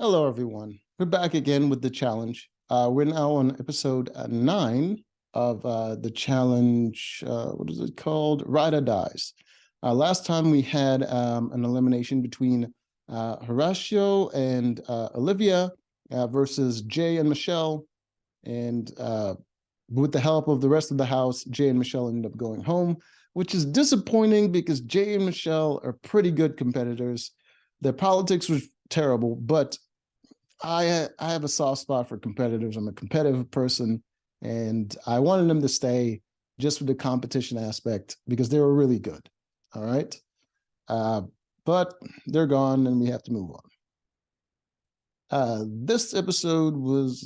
Hello, everyone. We're back again with the challenge. We're now on episode 9 of the challenge. What is it called? Ride or Dies. Last time we had an elimination between Horatio and Olivia versus Jay and Michelle. And with the help of the rest of the house, Jay and Michelle ended up going home, which is disappointing because Jay and Michelle are pretty good competitors. Their politics was terrible, but I have a soft spot for competitors. I'm a competitive person, and I wanted them to stay just for the competition aspect because they were really good. All right. But they're gone and we have to move on. This episode was,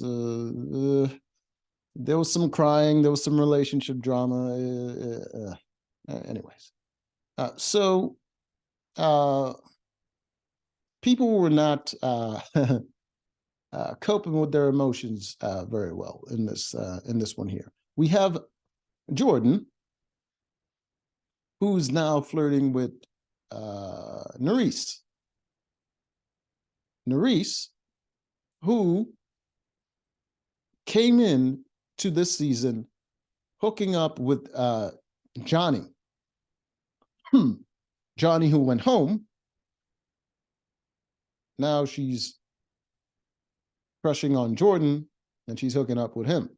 there was some crying, there was some relationship drama. Anyways, so people were not coping with their emotions very well in this one here. We have Jordan, who's now flirting with Nerys. Nerys, who came in to this season hooking up with Johnny. Johnny, who went home. Now she's crushing on Jordan and she's hooking up with him,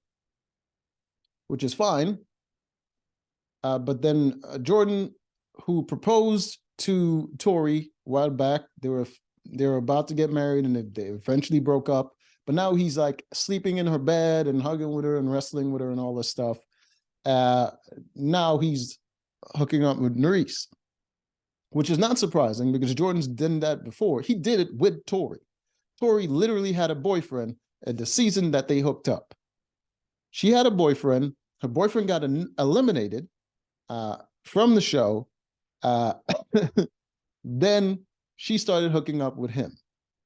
which is fine. But then Jordan, who proposed to Tori a while back, they were about to get married and they eventually broke up. But now he's like sleeping in her bed and hugging with her and wrestling with her and all this stuff. Now he's hooking up with Nerys, which is not surprising because Jordan's done that before. He did it with Tori. Tori literally had a boyfriend at the season that they hooked up. She had a boyfriend. Her boyfriend got eliminated from the show. Then she started hooking up with him.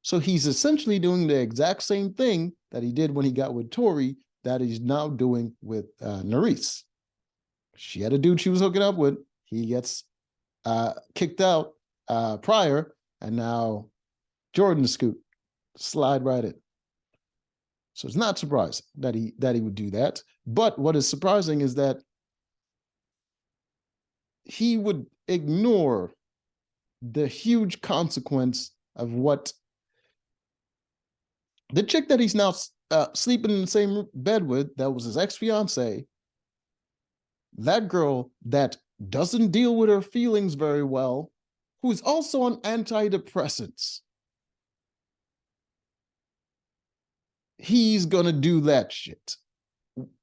So he's essentially doing the exact same thing that he did when he got with Tori that he's now doing with Nerys. She had a dude she was hooking up with. He gets kicked out prior, and now Jordan scoot. Slide right in. So it's not surprising that he would do that. But what is surprising is that he would ignore the huge consequence of what the chick that he's now sleeping in the same bed with, that was his ex-fiance, that girl that doesn't deal with her feelings very well, who's also on antidepressants. He's going to do that shit,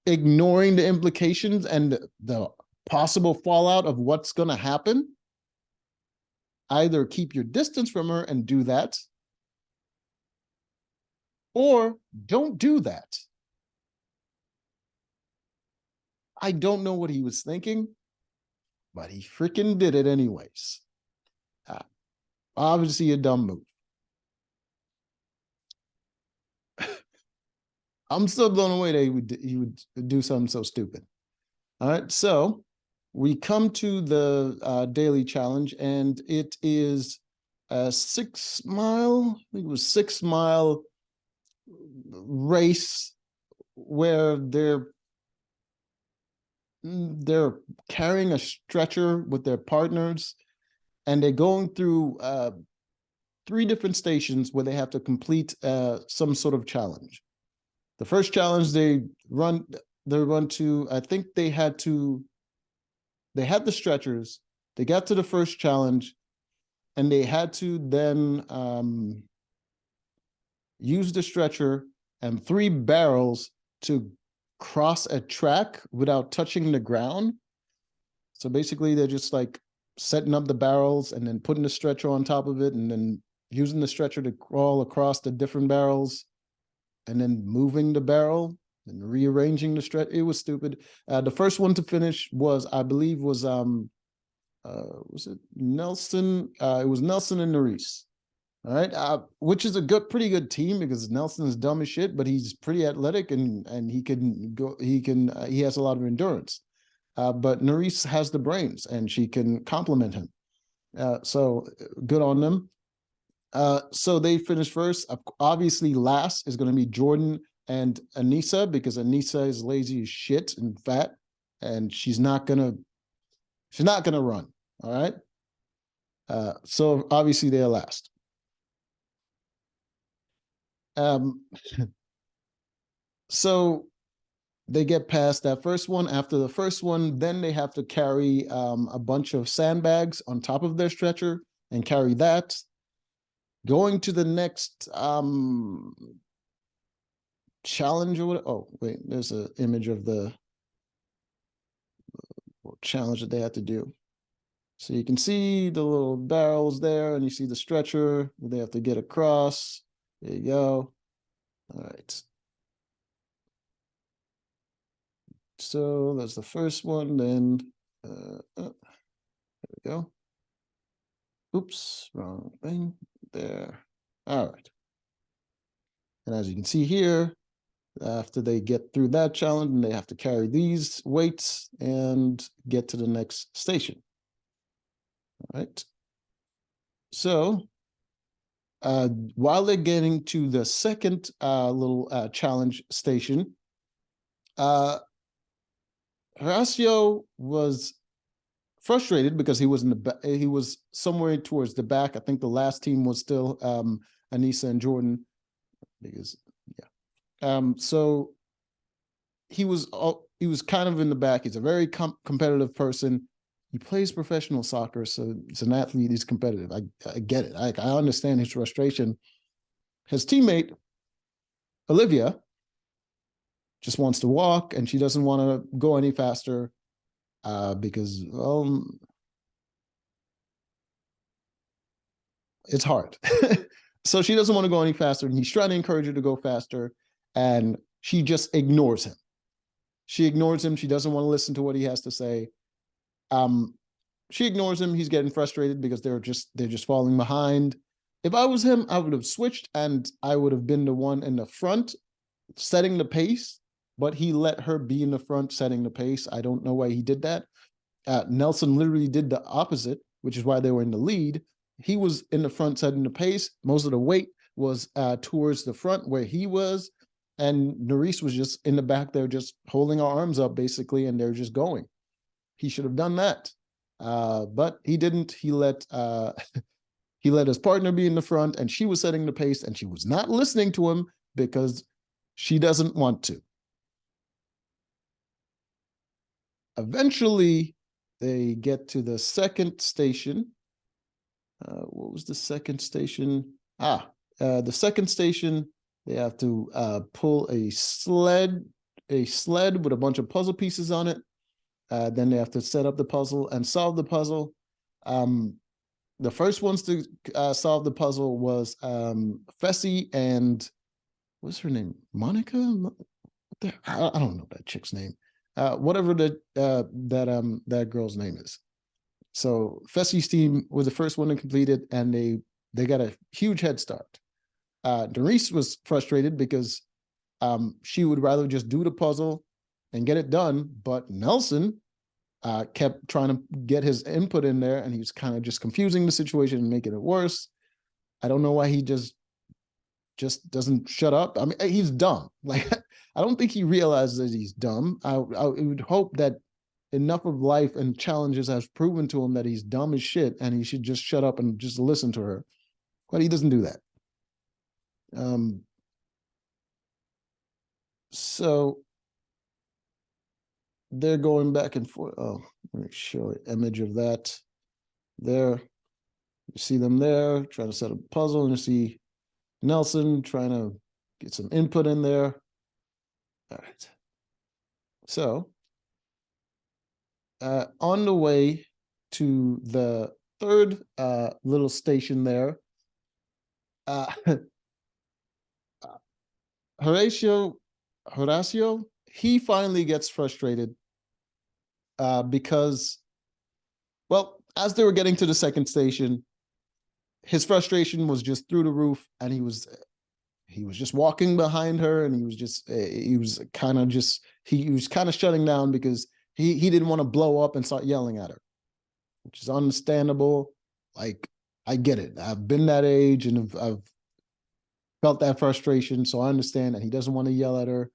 ignoring the implications and the possible fallout of what's going to happen. Either keep your distance from her and do that, or don't do that. I don't know what he was thinking, but he freaking did it anyways. Obviously a dumb move. I'm still blown away that he would do something so stupid. All right, so we come to the daily challenge, and it is a 6 mile, I think it was 6 mile race where they're carrying a stretcher with their partners, and they're going through 3 different stations where they have to complete some sort of challenge. The first challenge they run to, I think they had the stretchers. They got to the first challenge, and they had to then use the stretcher and 3 barrels to cross a track without touching the ground. So basically, they're just like setting up the barrels and then putting the stretcher on top of it and then using the stretcher to crawl across the different barrels and then moving the barrel and rearranging the stretch. It was stupid. The first one to finish was, I believe, was it Nelson? It was Nelson and Nerys. All right, which is a pretty good team because Nelson's dumb as shit, but he's pretty athletic and he can go. He has a lot of endurance. But Nerys has the brains and she can complement him. So good on them. So they finished first. Obviously, last is going to be Jordan and Anissa, because Anissa is lazy as shit and fat, and she's not gonna run. All right. So obviously they're last. Um, so they get past that first one. After the first one, then they have to carry a bunch of sandbags on top of their stretcher and carry that. Going to the next challenge or what? Oh, wait, there's an image of the challenge that they had to do. So you can see the little barrels there, and you see the stretcher that they have to get across. There you go. All right. So that's the first one. Then there we go. Oops, wrong thing. There. All right. And as you can see here, after they get through that challenge, they have to carry these weights and get to the next station. All right. So while they're getting to the second little challenge station, Horacio was frustrated because he was he was somewhere towards the back. I think the last team was still Anissa and Jordan, because so he was kind of in the back. He's a very competitive person. He plays professional soccer, so it's an athlete. He's competitive. I get it. I understand his frustration. His teammate Olivia just wants to walk, and she doesn't want to go any faster because it's hard. So she doesn't want to go any faster, and he's trying to encourage her to go faster, and she just ignores him. She ignores him. She doesn't want to listen to what he has to say. She ignores him. He's getting frustrated because they're just falling behind. If I was him, I would have switched, and I would have been the one in the front setting the pace, but he let her be in the front setting the pace. I don't know why he did that. Nelson literally did the opposite, which is why they were in the lead. He was in the front setting the pace. Most of the weight was towards the front where he was, and Nerys was just in the back there, just holding her arms up basically, and they're just going. He should have done that, but he didn't. He let he let his partner be in the front, and she was setting the pace, and she was not listening to him because she doesn't want to. Eventually, they get to the second station. What was the second station? The second station, they have to pull a sled with a bunch of puzzle pieces on it. Then they have to set up the puzzle and solve the puzzle. The first ones to solve the puzzle was Fessy and what's her name? Monica? I don't know that chick's name. Whatever that girl's name is. So Fessy's team was the first one to complete it, and they got a huge head start. Nerys was frustrated because she would rather just do the puzzle and get it done, but Nelson kept trying to get his input in there, and he was kind of just confusing the situation and making it worse. I don't know why he just doesn't shut up. I mean, he's dumb. Like, I don't think he realizes that he's dumb. I would hope that enough of life and challenges has proven to him that he's dumb as shit, and he should just shut up and just listen to her. But he doesn't do that. So they're going back and forth. Oh, let me show an image of that. There, you see them there trying to set up a puzzle, and you see Nelson trying to get some input in there. All right. So on the way to the third little station there, Horacio, he finally gets frustrated because, well, as they were getting to the second station, his frustration was just through the roof, and he was just walking behind her, and he was kind of shutting down because he didn't want to blow up and start yelling at her, which is understandable. Like, I get it. I've been that age and I've felt that frustration. So I understand that he doesn't want to yell at her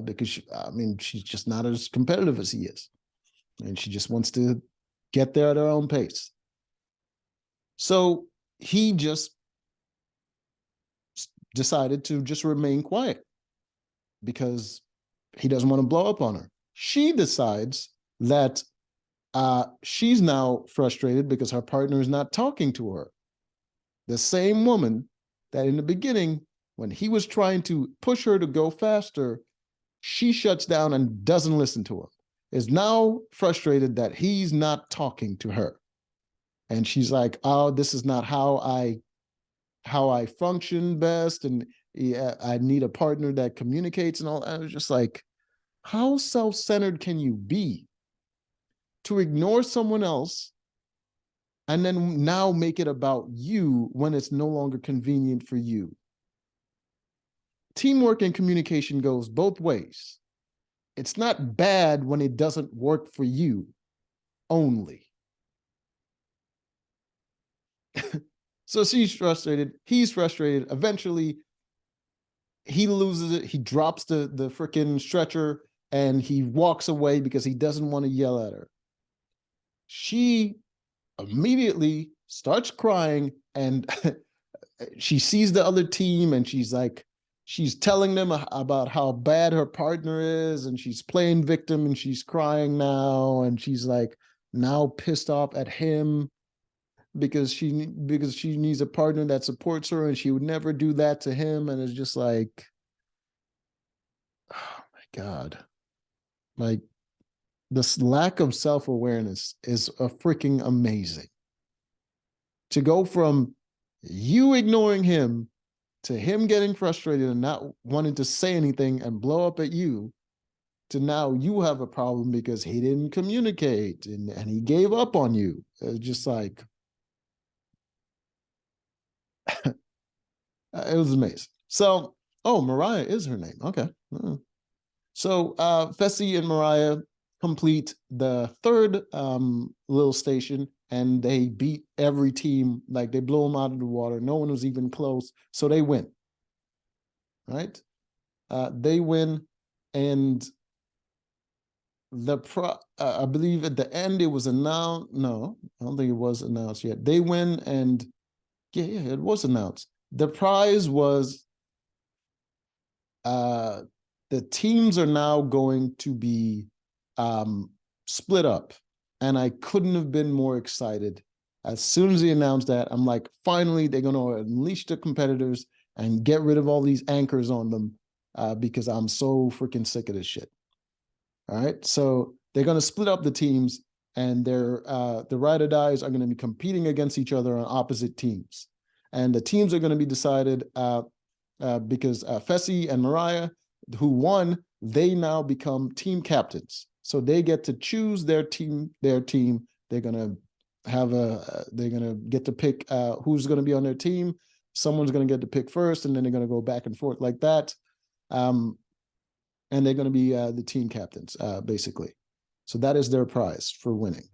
because, I mean, she's just not as competitive as he is. And she just wants to get there at her own pace. So he just decided to just remain quiet because he doesn't want to blow up on her. She decides that she's now frustrated because her partner is not talking to her. The same woman that in the beginning, when he was trying to push her to go faster, she shuts down and doesn't listen to him, is now frustrated that he's not talking to her. And she's like, oh, this is not how I function best. And yeah, I need a partner that communicates and all. I was just like, how self-centered can you be to ignore someone else and then now make it about you when it's no longer convenient for you? Teamwork and communication goes both ways. It's not bad when it doesn't work for you only. So she's frustrated. He's frustrated. Eventually, he loses it. He drops the freaking stretcher and he walks away because he doesn't want to yell at her. She immediately starts crying and she sees the other team and she's like, she's telling them about how bad her partner is and she's playing victim and she's crying now and she's like now pissed off at him because she needs a partner that supports her and she would never do that to him. And it's just like, oh my God, like this lack of self-awareness is a freaking amazing. To go from you ignoring him to him getting frustrated and not wanting to say anything and blow up at you, to now you have a problem because he didn't communicate and he gave up on you. It's just like, it was amazing. So, oh, Mariah is her name. Okay. So Fessy and Mariah complete the third little station and they beat every team. Like they blow them out of the water. No one was even close. So they win. Right? They win. And I believe at the end it was announced. No, I don't think it was announced yet. They win and yeah, it was announced. The prize was the teams are now going to be split up. And I couldn't have been more excited. As soon as they announced that, I'm like, finally, they're going to unleash the competitors and get rid of all these anchors on them because I'm so freaking sick of this shit. All right. So they're going to split up the teams and the ride or dies are going to be competing against each other on opposite teams. And the teams are going to be decided because Fessy and Mariah, who won, they now become team captains. So they get to choose their team. They're going to get to pick who's going to be on their team. Someone's going to get to pick first, and then they're going to go back and forth like that. And they're going to be the team captains, basically. So that is their prize for winning.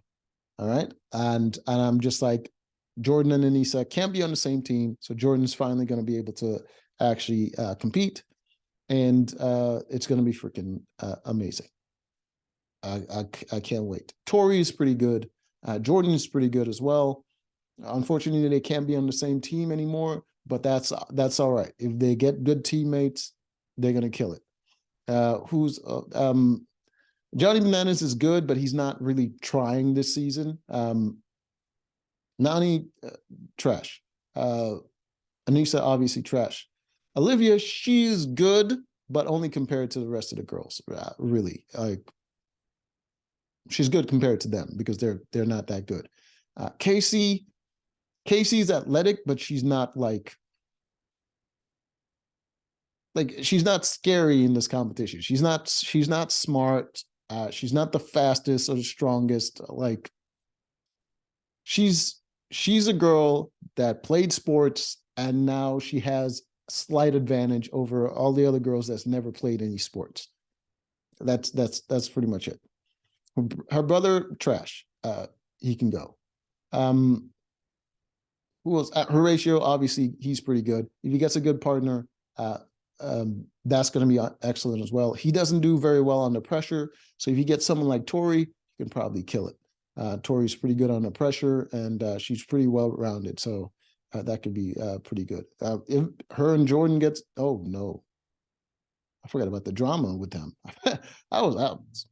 All right. And I'm just like, Jordan and Anissa can't be on the same team. So Jordan's finally going to be able to actually compete. And it's going to be freaking amazing. I can't wait. Tori is pretty good. Jordan is pretty good as well. Unfortunately, they can't be on the same team anymore, but that's all right. If they get good teammates, they're going to kill it. Johnny Bananas is good, but he's not really trying this season. Nani, trash. Anissa, obviously trash. Olivia, she's good, but only compared to the rest of the girls. Really, she's good compared to them because they're not that good. Casey's athletic, but she's not like she's not scary in this competition. She's not smart. She's not the fastest or the strongest. Like she's a girl that played sports and now she has a slight advantage over all the other girls that's never played any sports. That's pretty much it. Her brother, trash. He can go. Who else? Horatio, obviously, he's pretty good. If he gets a good partner, that's going to be excellent as well. He doesn't do very well under pressure. So if you get someone like Tori, you can probably kill it. Tori's pretty good under pressure, and she's pretty well-rounded. So that could be pretty good. If her and Jordan gets, oh, no. I forgot about the drama with them. I was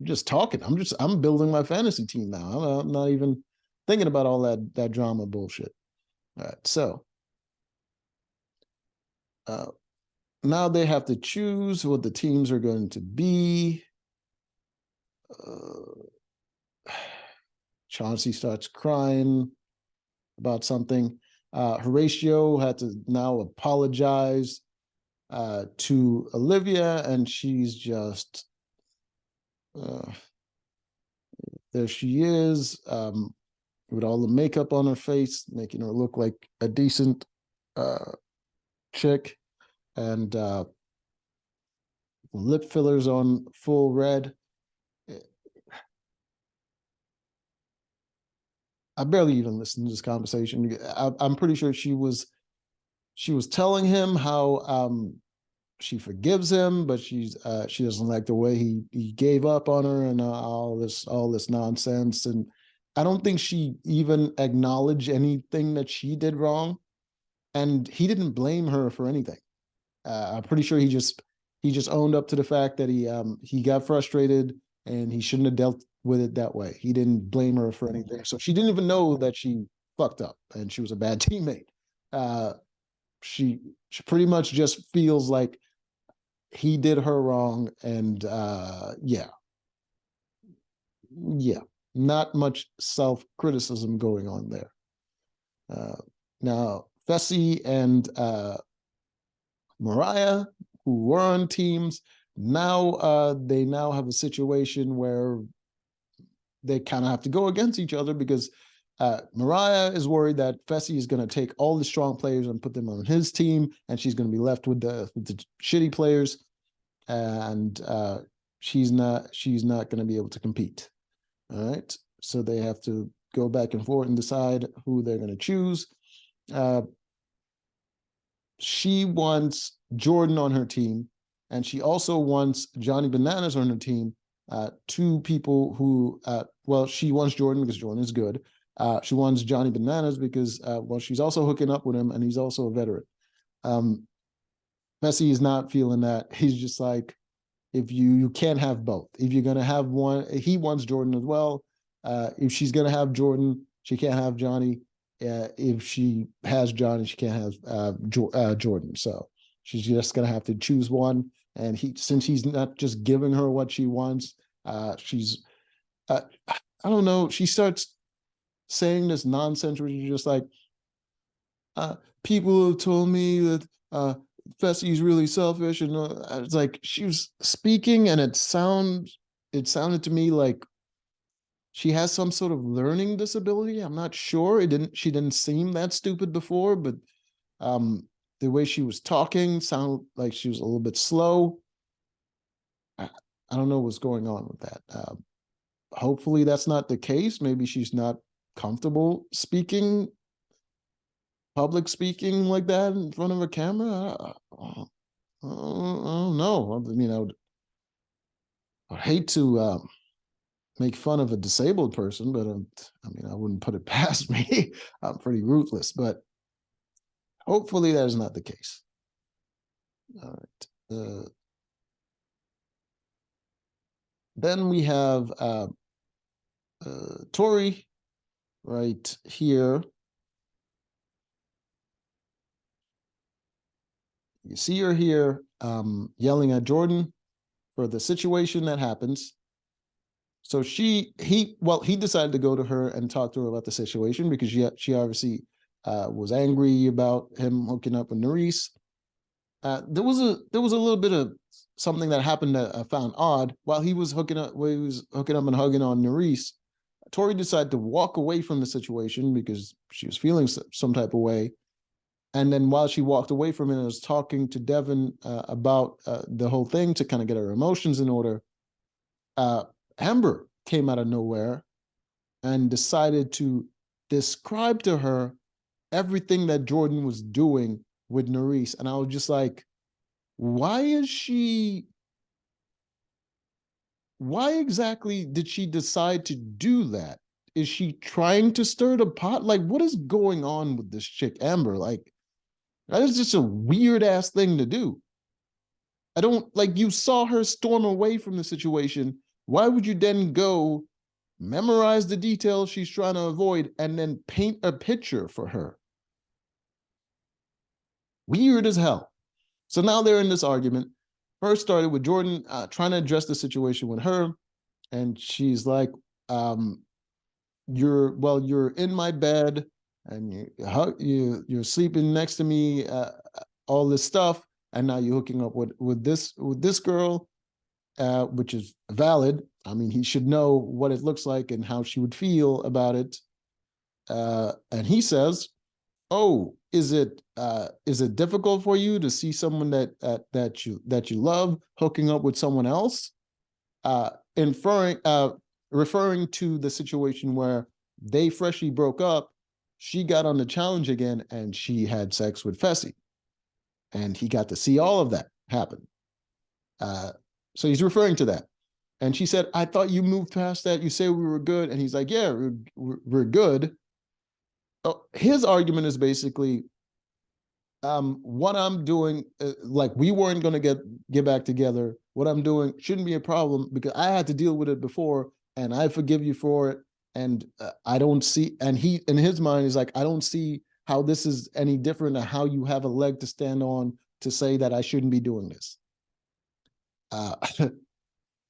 just talking. I'm building my fantasy team now. I'm not even thinking about all that drama bullshit. All right, so now they have to choose what the teams are going to be. Chauncey starts crying about something. Horatio had to now apologize to Olivia, and she's just there she is, with all the makeup on her face, making her look like a decent chick, and lip fillers on full red. I barely even listened to this conversation. I'm pretty sure she was telling him how she forgives him, but she doesn't like the way he gave up on her and all this nonsense. And I don't think she even acknowledged anything that she did wrong. And he didn't blame her for anything. I'm pretty sure he just owned up to the fact that he got frustrated and he shouldn't have dealt with it that way. He didn't blame her for anything. So she didn't even know that she fucked up and she was a bad teammate. She pretty much just feels like he did her wrong, and yeah, not much self-criticism going on there. Now, Fessy and Mariah, who were on teams, now they now have a situation where they kind of have to go against each other because Mariah is worried that Fessy is going to take all the strong players and put them on his team, and she's going to be left with the shitty players, and she's not going to be able to compete. All right, so they have to go back and forth and decide who they're going to choose. She wants Jordan on her team, and she also wants Johnny Bananas on her team. Two people who, well, she wants Jordan because Jordan is good. She wants Johnny Bananas because, well, she's also hooking up with him, and he's also a veteran. Messi is not feeling that. He's just like, if you can't have both. If you're going to have one, he wants Jordan as well. If she's going to have Jordan, she can't have Johnny. If she has Johnny, she can't have Jordan. So she's just going to have to choose one. And since he's not just giving her what she wants, she's, I don't know, she starts saying this nonsense where she's just like, people have told me that Fessy's really selfish, and it's like she was speaking, and it sounded to me like she has some sort of learning disability. I'm not sure. She didn't seem that stupid before, but the way she was talking sounded like she was a little bit slow. I don't know what's going on with that. Hopefully that's not the case. Maybe she's not comfortable public speaking like that in front of a camera. I don't know. I mean, I'd hate to make fun of a disabled person, but I mean, I wouldn't put it past me. I'm pretty ruthless, but hopefully that is not the case. All right. Then we have Tori right here. You see her here yelling at Jordan for the situation that happens. So he decided to go to her and talk to her about the situation because she obviously was angry about him hooking up with Nerys. There was a little bit of something that happened that I found odd. While he was hooking up and hugging on Nerys, Tori decided to walk away from the situation because she was feeling some type of way. And then while she walked away from it and was talking to Devin about the whole thing to kind of get her emotions in order, Amber came out of nowhere and decided to describe to her everything that Jordan was doing with Nerys. And I was just like, why exactly did she decide to do that? Is she trying to stir the pot? Like, what is going on with this chick, Amber? Like, that is just a weird ass thing to do. I don't like, you saw her storm away from the situation. Why would you then go memorize the details she's trying to avoid and then paint a picture for her? Weird as hell. So now they're in this argument. First started with Jordan trying to address the situation with her, and she's like, um, you're in my bed and you're sleeping next to me, all this stuff, and now you're hooking up with this girl, which is valid. I mean, he should know what it looks like and how she would feel about it. And he says, "Oh, is it difficult for you to see someone that you love hooking up with someone else?" Inferring referring to the situation where they freshly broke up. She got on the challenge again, and she had sex with Fessy, and he got to see all of that happen. So he's referring to that. And she said, "I thought you moved past that. You say we were good." And he's like, "Yeah, we're good." His argument is basically, what I'm doing, like, we weren't going to get back together. What I'm doing shouldn't be a problem because I had to deal with it before, and I forgive you for it. And I don't see, and he, in his mind, is like, I don't see how this is any different than how you have a leg to stand on to say that I shouldn't be doing this. Uh,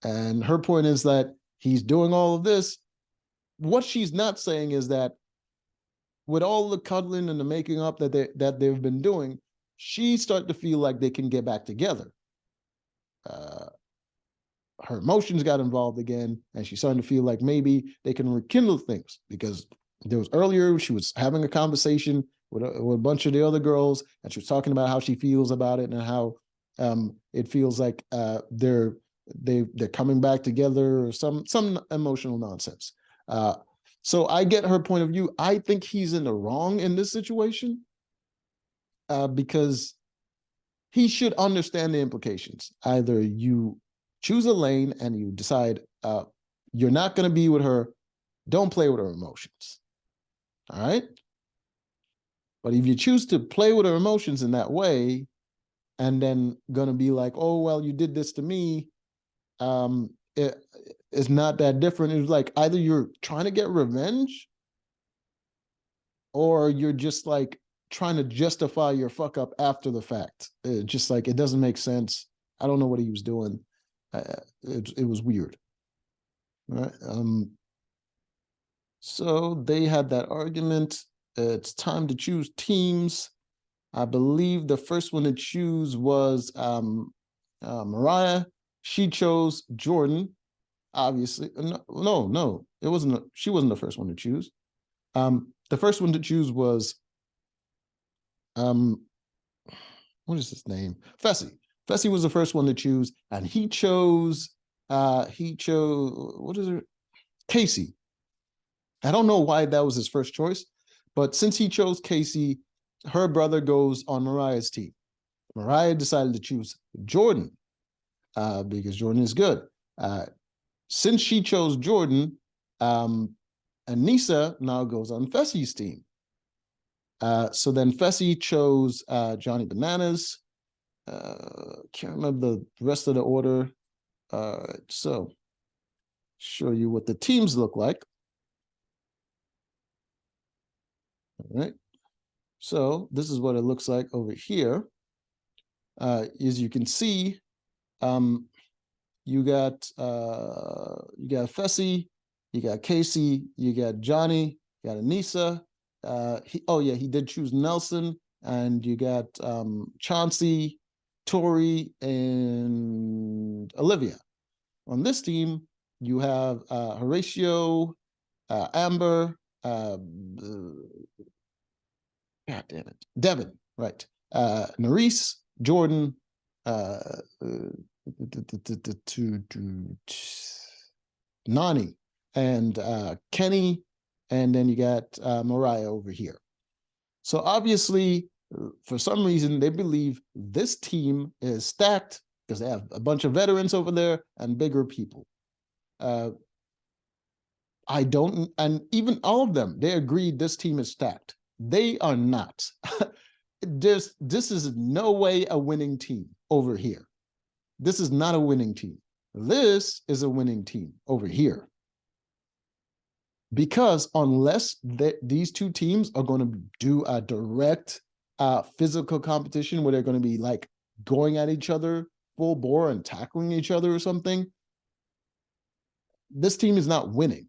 and her point is that he's doing all of this. What she's not saying is that with all the cuddling and the making up that they've been doing, she started to feel like they can get back together. Uh, Her emotions got involved again, and she's starting to feel like maybe they can rekindle things, because there was earlier she was having a conversation with a bunch of the other girls, and she was talking about how she feels about it and how it feels like they're coming back together, or some emotional nonsense. So I get her point of view. I think he's in the wrong in this situation, because he should understand the implications. Either you choose a lane and you decide you're not going to be with her, don't play with her emotions. All right. But if you choose to play with her emotions in that way, and then going to be like, "Oh, well, you did this to me," it's not that different. It's like, either you're trying to get revenge, or you're just like trying to justify your fuck up after the fact. Just like, it doesn't make sense. I don't know what he was doing. It was weird. Right. So they had that argument. It's time to choose teams. I believe the first one to choose was Mariah. She chose Jordan, obviously. No, it wasn't. She wasn't the first one to choose. The first one to choose was um, what is his name? Fessy. Fessy was the first one to choose, and he chose what is it? Casey. I don't know why that was his first choice, but since he chose Casey, her brother goes on Mariah's team. Mariah decided to choose Jordan because Jordan is good. Since she chose Jordan, Anissa now goes on Fessy's team. So then Fessy chose Johnny Bananas. Can't remember the rest of the order. So show you what the teams look like. All right. So this is what it looks like over here. As you can see, you got Fessy, you got Casey, you got Johnny, you got Anissa. He did choose Nelson, and you got Chauncey, Tori, and Olivia. On this team, you have Horatio, Amber, God damn it, Devin, right? Nerys, Jordan, Nani, and Kenny, and then you got Mariah over here. So obviously, for some reason, they believe this team is stacked because they have a bunch of veterans over there and bigger people. I don't, and even all of them, they agreed this team is stacked. They are not. This is no way a winning team over here. This is not a winning team. This is a winning team over here. Because unless these two teams are going to do a direct physical competition where they're going to be like going at each other full bore and tackling each other or something, this team is not winning.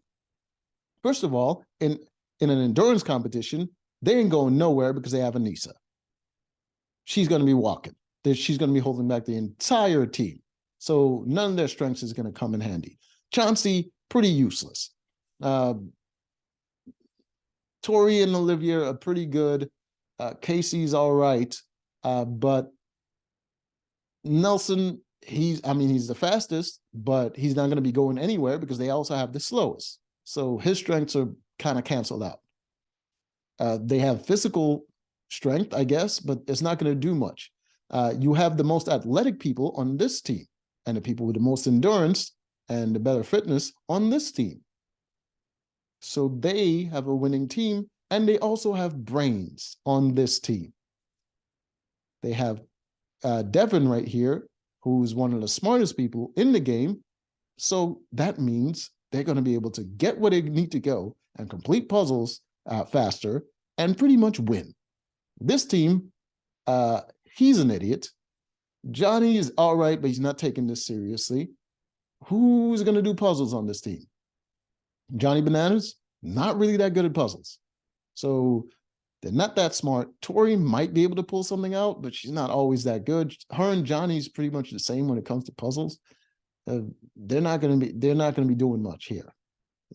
First of all, in an endurance competition, they ain't going nowhere because they have Anissa. She's going to be walking. She's going to be holding back the entire team. So none of their strengths is going to come in handy. Chauncey, pretty useless. Tori and Olivia are pretty good. Casey's all right. But Nelson, he's the fastest, but he's not going to be going anywhere because they also have the slowest. So his strengths are kind of canceled out. They have physical strength, I guess, but it's not going to do much. You have the most athletic people on this team and the people with the most endurance and the better fitness on this team. So they have a winning team, and they also have brains on this team. They have Devin right here, who's one of the smartest people in the game. So that means they're going to be able to get where they need to go and complete puzzles faster and pretty much win. This team, he's an idiot. Johnny is all right, but he's not taking this seriously. Who's going to do puzzles on this team? Johnny Bananas, not really that good at puzzles. So they're not that smart. Tori might be able to pull something out, but she's not always that good. Her and Johnny's pretty much the same when it comes to puzzles. They're not going to be doing much here.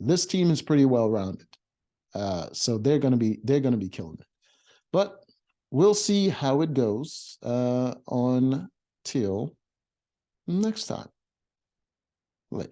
This team is pretty well rounded. So they're going to be killing it. But we'll see how it goes until next time. Later.